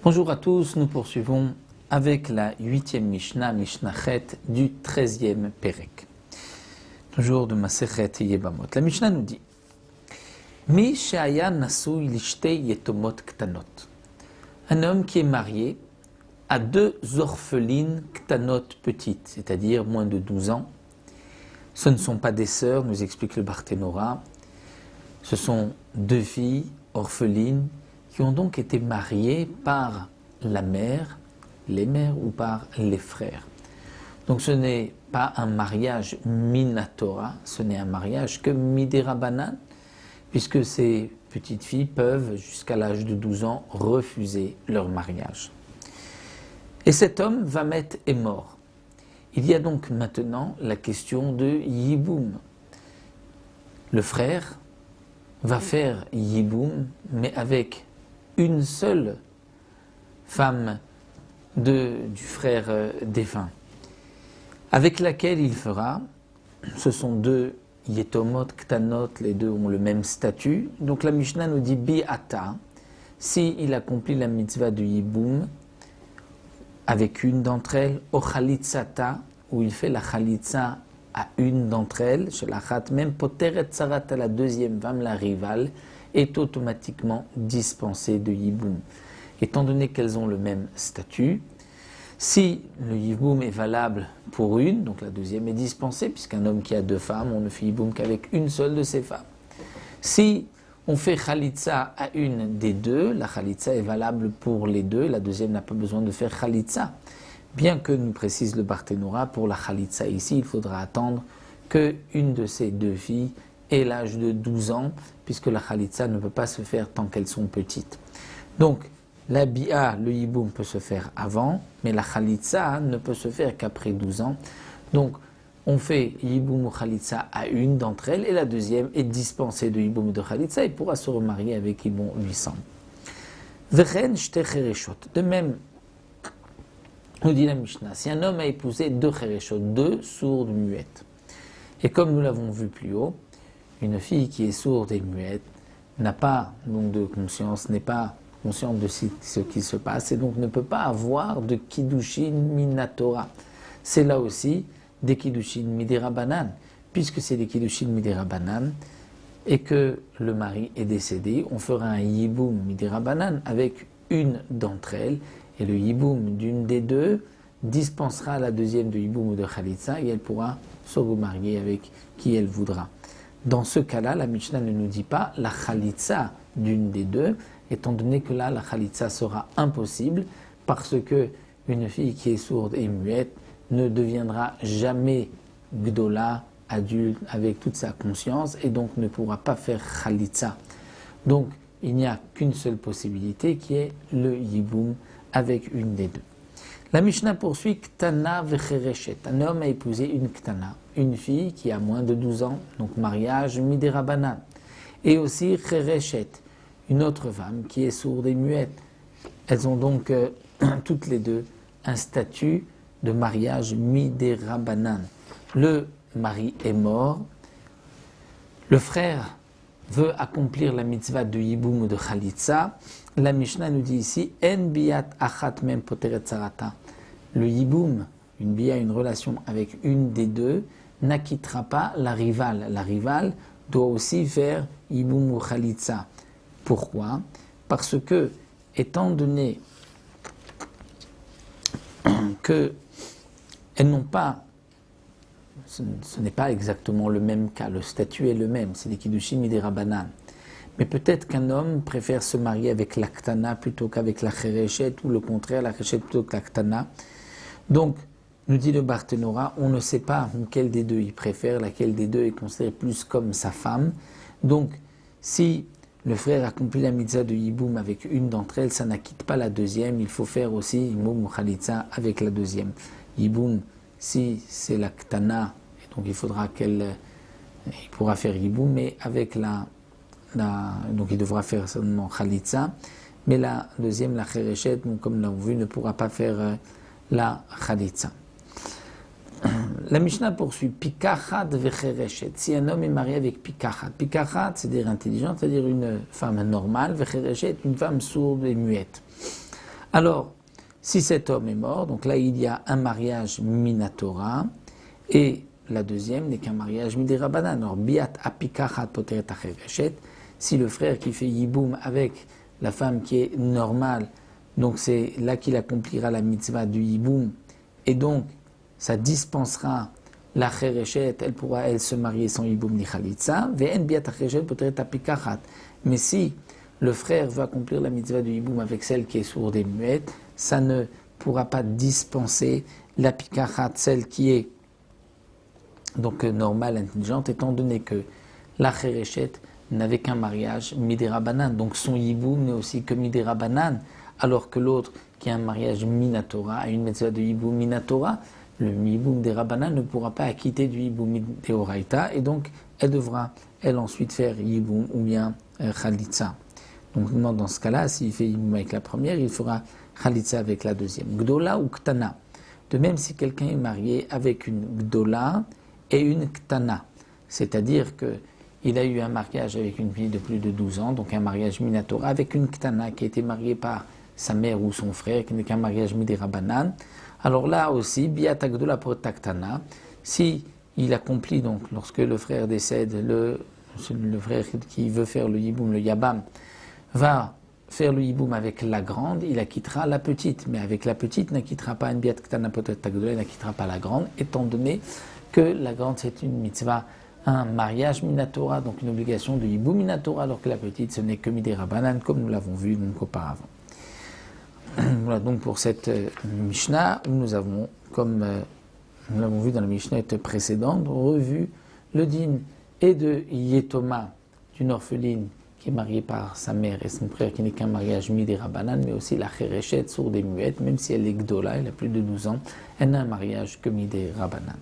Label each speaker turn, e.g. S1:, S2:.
S1: Bonjour à tous, nous poursuivons avec la 8e Mishnah, Mishnah Chet du 13e Perek. Toujours de Masechet Yebamot. La Mishnah nous dit Mi she'aya nasui lishtei yetomot ktanot. Un homme qui est marié à deux orphelines ktanot petites, c'est-à-dire moins de 12 ans. Ce ne sont pas des sœurs, nous explique le Barthénora. Ce sont deux filles orphelines qui ont donc été mariés par la mère, les mères ou par les frères. Donc ce n'est pas un mariage minatora, ce n'est un mariage que midérabanan, puisque ces petites filles peuvent, jusqu'à l'âge de 12 ans, refuser leur mariage. Et cet homme, Vamet, est mort. Il y a donc maintenant la question de Yiboum. Le frère va faire Yiboum, mais avec une seule femme du frère défunt, avec laquelle il fera, ce sont deux yetomot, ktanot, les deux ont le même statut. Donc la Mishnah nous dit bi'ata, si il accomplit la mitzvah de Yiboum avec une d'entre elles, o chalitzata, où il fait la chalitza à une d'entre elles, chez la chat, même poteret sarat à la deuxième femme, la rivale, est automatiquement dispensée de Yiboum. Étant donné qu'elles ont le même statut, si le Yiboum est valable pour une, donc la deuxième est dispensée, puisqu'un homme qui a deux femmes, on ne fait Yiboum qu'avec une seule de ses femmes. Si on fait Khalitsa à une des deux, la Khalitsa est valable pour les deux, la deuxième n'a pas besoin de faire Khalitsa. Bien que, nous précise le Barthénora, pour la Khalitsa ici, il faudra attendre qu'une de ces deux filles ait l'âge de 12 ans, puisque la Khalitsa ne peut pas se faire tant qu'elles sont petites. Donc, la bi'a, le Yiboum peut se faire avant, mais la Khalitsa ne peut se faire qu'après 12 ans. Donc, on fait Yiboum ou Khalitsa à une d'entre elles, et la deuxième est dispensée de Yiboum ou de Khalitsa et pourra se remarier avec Yiboum 800. V'chen shte chereshot. De même, nous dit la Mishnah, si un homme a épousé deux chereshot, deux sourdes muettes, et comme nous l'avons vu plus haut, une fille qui est sourde et muette n'a pas donc de conscience, n'est pas consciente de ce qui se passe et donc ne peut pas avoir de kiddushin minatora. C'est là aussi des kiddushin midérabanan, puisque c'est des kiddushin midérabanan et que le mari est décédé, on fera un yiboum midérabanan avec une d'entre elles et le yiboum d'une des deux dispensera la deuxième de yiboum ou de khalitsa et elle pourra se remarier avec qui elle voudra. Dans ce cas-là, la Mishnah ne nous dit pas la khalitsa d'une des deux, étant donné que là, la khalitsa sera impossible, parce que une fille qui est sourde et muette ne deviendra jamais gdola, adulte, avec toute sa conscience, et donc ne pourra pas faire khalitsa. Donc, il n'y a qu'une seule possibilité, qui est le yiboum avec une des deux. La Mishnah poursuit Ktana vechereshet. Un homme a épousé une Ktana, une fille qui a moins de 12 ans, donc mariage midérabanan. Et aussi Chereshet, une autre femme qui est sourde et muette. Elles ont donc toutes les deux un statut de mariage midérabanan. Le mari est mort, le frère veut accomplir la mitzvah de Yiboum ou de Khalitsa. La Mishnah nous dit ici En biyat achat mem poteret sarata. Le Yiboum, une bia, une relation avec une des deux, n'acquittera pas la rivale. La rivale doit aussi faire Yiboum ou Khalitsa. Pourquoi ? Parce que, étant donné qu'elles n'ont pas, ce n'est pas exactement le même cas, le statut est le même, c'est des kiddushin midérabanan. Mais peut-être qu'un homme préfère se marier avec la ktana plutôt qu'avec la chereshet, ou le contraire, la chereshet plutôt que la ktana. Donc, nous dit le Barthénora, on ne sait pas lequel des deux il préfère, laquelle des deux est considérée plus comme sa femme. Donc, si le frère accomplit la mitzvah de Yiboum avec une d'entre elles, ça n'acquitte pas la deuxième, il faut faire aussi Yiboum ou Khalitsa avec la deuxième. Yiboum, si c'est la ktana, donc il faudra il pourra faire Yiboum, mais avec donc il devra faire seulement Khalitsa, mais la deuxième, la Chereshet, comme nous l'avons vu, ne pourra pas faire la Khalitsa. La Mishnah poursuit Pikachat vechereshet. Si un homme est marié avec Pikachat, Pikachat, c'est-à-dire intelligente, c'est-à-dire une femme normale, vechereshet, une femme sourde et muette. Alors, si cet homme est mort, donc là il y a un mariage minatora, et la deuxième n'est qu'un mariage midirabanan. Alors, biat apikachat poteret achereshet, si le frère qui fait yiboum avec la femme qui est normale, donc c'est là qu'il accomplira la mitzvah du yiboum, et donc ça dispensera la chereshet, elle pourra elle se marier sans yiboum ni chalitza, ve'en biat achereshet poteret apikachat. Mais si le frère veut accomplir la mitzvah du yiboum avec celle qui est sourde et muette, ça ne pourra pas dispenser la pikachat, celle qui est donc normale, intelligente, étant donné que la chereshet n'avait qu'un mariage midirabanan, donc son yiboum n'est aussi que midirabanan, alors que l'autre, qui a un mariage minatora, a une mitzvah de yiboum minatora, le yiboum des rabanan ne pourra pas acquitter du yiboum des oraita, et donc elle devra, elle, ensuite faire yiboum ou bien chalitza. Donc dans ce cas-là, s'il fait yiboum avec la première, il fera chalitza avec la deuxième. Gdola ou ktana. De même, si quelqu'un est marié avec une gdola et une ktana, c'est-à-dire qu'il a eu un mariage avec une fille de plus de 12 ans, donc un mariage minatora, avec une ktana qui a été mariée par sa mère ou son frère, qui n'est qu'un mariage midirabanan. Alors là aussi, biata gdola protaktana, si il accomplit, donc lorsque le frère décède, le frère qui veut faire le yiboum, le yabam, va faire le yiboum avec la grande, il acquittera la petite, mais avec la petite, n'acquittera pas une biat ktana protaktana, il n'acquittera pas la grande, étant donné que la grande c'est une mitzvah, un mariage minatora, donc une obligation de yiboum minatora, alors que la petite ce n'est que midirabanan, comme nous l'avons vu donc auparavant. Voilà donc pour cette Mishnah, où nous avons, comme nous l'avons vu dans la Mishnah précédente, revu le din et de Yetoma, d'une orpheline qui est mariée par sa mère et son frère, qui n'est qu'un mariage midirabanan, mais aussi la chereshet, sourde et muette, même si elle est gdola, elle a plus de 12 ans, elle n'a un mariage que midirabanan.